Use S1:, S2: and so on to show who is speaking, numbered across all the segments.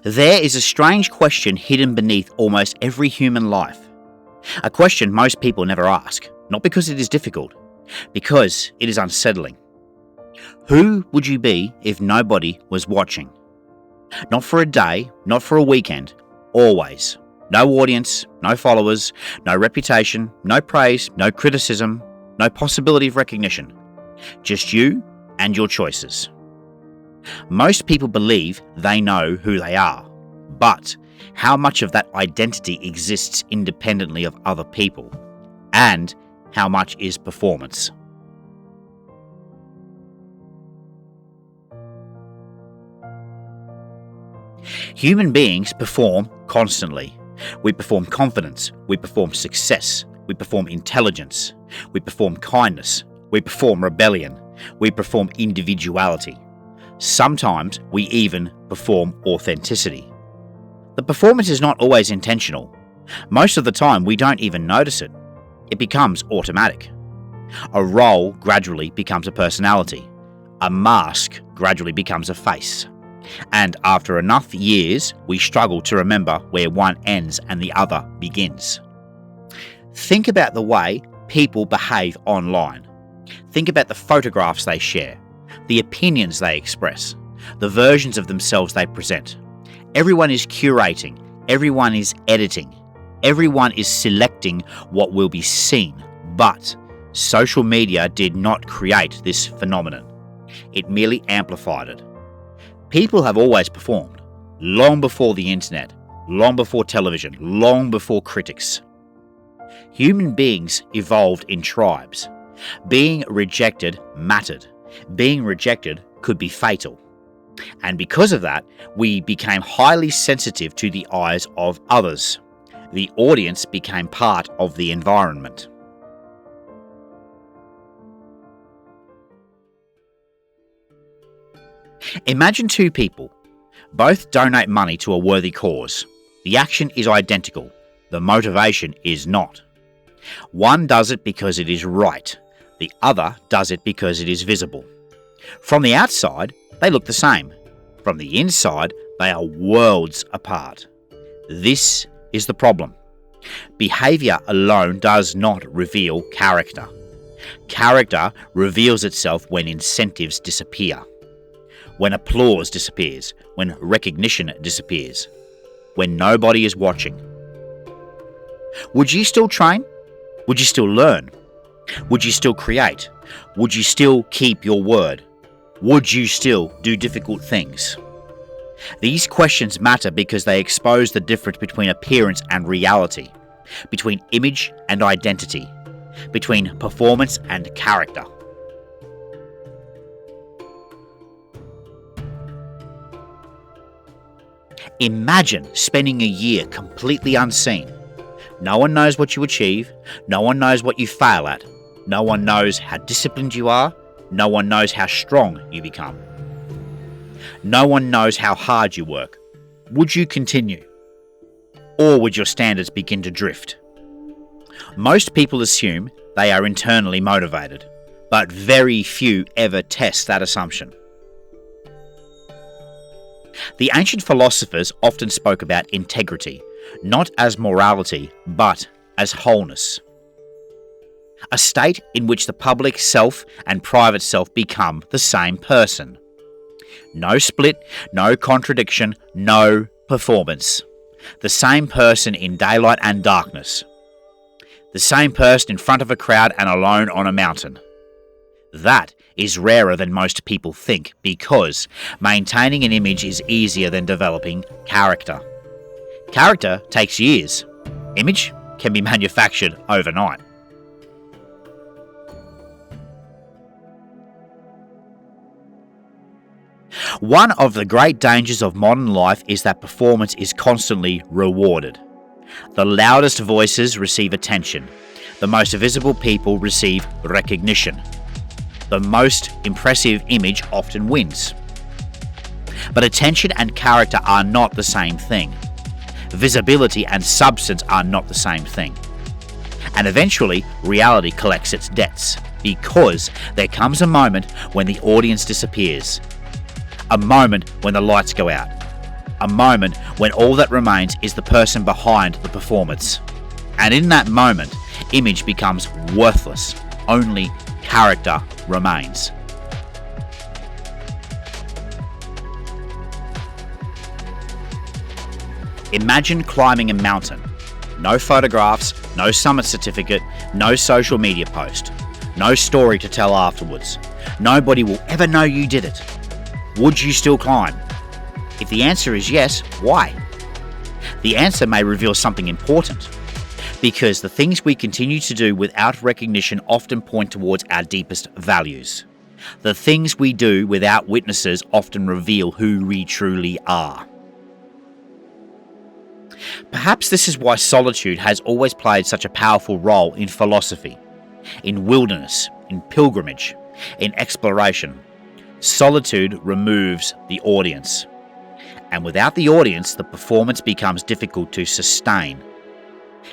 S1: There is a strange question hidden beneath almost every human life. A question most people never ask, not because it is difficult, because it is unsettling. Who would you be if nobody was watching? Not for a day, not for a weekend, always. No audience, no followers, no reputation, no praise, no criticism, no possibility of recognition. Just you and your choices. Most people believe they know who they are, but how much of that identity exists independently of other people, and how much is performance? Human beings perform constantly. We perform confidence, we perform success, we perform intelligence, we perform kindness, we perform rebellion, we perform individuality. Sometimes we even perform authenticity. The performance is not always intentional. Most of the time we don't even notice it. It becomes automatic. A role gradually becomes a personality. A mask gradually becomes a face. And after enough years, we struggle to remember where one ends and the other begins. Think about the way people behave online. Think about the photographs they share, the opinions they express, the versions of themselves they present. Everyone is curating, everyone is editing, everyone is selecting what will be seen, but social media did not create this phenomenon. It merely amplified it. People have always performed, long before the internet, long before television, long before critics. Human beings evolved in tribes. Being rejected mattered. Being rejected could be fatal. And because of that, we became highly sensitive to the eyes of others. The audience became part of the environment. Imagine two people. Both donate money to a worthy cause. The action is identical. The motivation is not. One does it because it is right. The other does it because it is visible. From the outside, they look the same. From the inside, they are worlds apart. This is the problem. Behavior alone does not reveal character. Character reveals itself when incentives disappear. When applause disappears, when recognition disappears, when nobody is watching. Would you still train? Would you still learn? Would you still create? Would you still keep your word? Would you still do difficult things? These questions matter because they expose the difference between appearance and reality, between image and identity, between performance and character. Imagine spending a year completely unseen. No one knows what you achieve. No one knows what you fail at. No one knows how disciplined you are. No one knows how strong you become. No one knows how hard you work. Would you continue? Or would your standards begin to drift? Most people assume they are internally motivated, but very few ever test that assumption. The ancient philosophers often spoke about integrity, not as morality, but as wholeness. A state in which the public self and private self become the same person. No split, no contradiction, no performance. The same person in daylight and darkness. The same person in front of a crowd and alone on a mountain. That is rarer than most people think because maintaining an image is easier than developing character. Character takes years. Image can be manufactured overnight. One of the great dangers of modern life is that performance is constantly rewarded. The loudest voices receive attention. The most visible people receive recognition. The most impressive image often wins. But attention and character are not the same thing. Visibility and substance are not the same thing. And eventually, reality collects its debts because there comes a moment when the audience disappears. A moment when the lights go out. A moment when all that remains is the person behind the performance. And in that moment, image becomes worthless. Only character remains. Imagine climbing a mountain. No photographs, no summit certificate, no social media post, no story to tell afterwards. Nobody will ever know you did it. Would you still climb? If the answer is yes, why? The answer may reveal something important, because the things we continue to do without recognition often point towards our deepest values. The things we do without witnesses often reveal who we truly are. Perhaps this is why solitude has always played such a powerful role in philosophy, in wilderness, in pilgrimage, in exploration. Solitude removes the audience. And without the audience, the performance becomes difficult to sustain.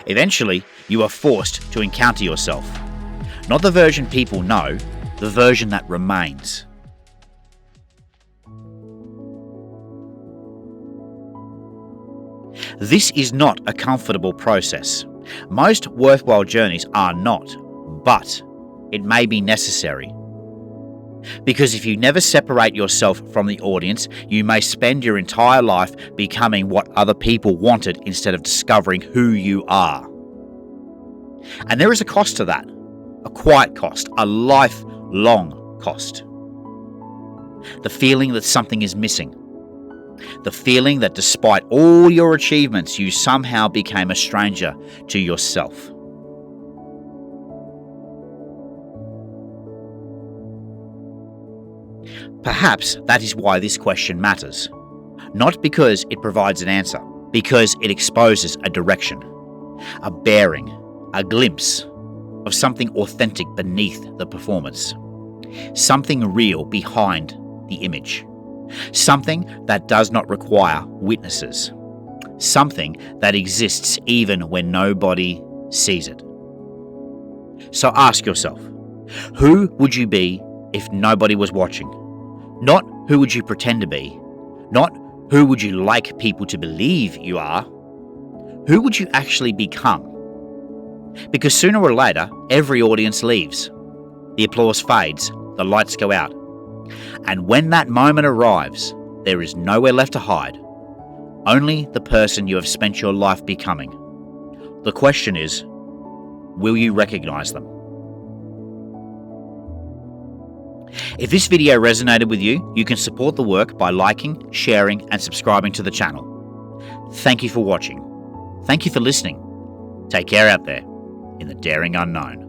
S1: Eventually, you are forced to encounter yourself. Not the version people know, the version that remains. This is not a comfortable process. Most worthwhile journeys are not, but it may be necessary. Because if you never separate yourself from the audience, you may spend your entire life becoming what other people wanted instead of discovering who you are. And there is a cost to that. A quiet cost, a lifelong cost. The feeling that something is missing. The feeling that despite all your achievements, you somehow became a stranger to yourself. Perhaps that is why this question matters. Not because it provides an answer, because it exposes a direction, a bearing, a glimpse of something authentic beneath the performance, something real behind the image, something that does not require witnesses, something that exists even when nobody sees it. So ask yourself, who would you be if nobody was watching? Not who would you pretend to be, not who would you like people to believe you are. Who would you actually become? Because sooner or later, every audience leaves. The applause fades, the lights go out. And when that moment arrives, there is nowhere left to hide. Only the person you have spent your life becoming. The question is, will you recognize them? If this video resonated with you, you can support the work by liking, sharing, and subscribing to the channel. Thank you for watching. Thank you for listening. Take care out there in the daring unknown.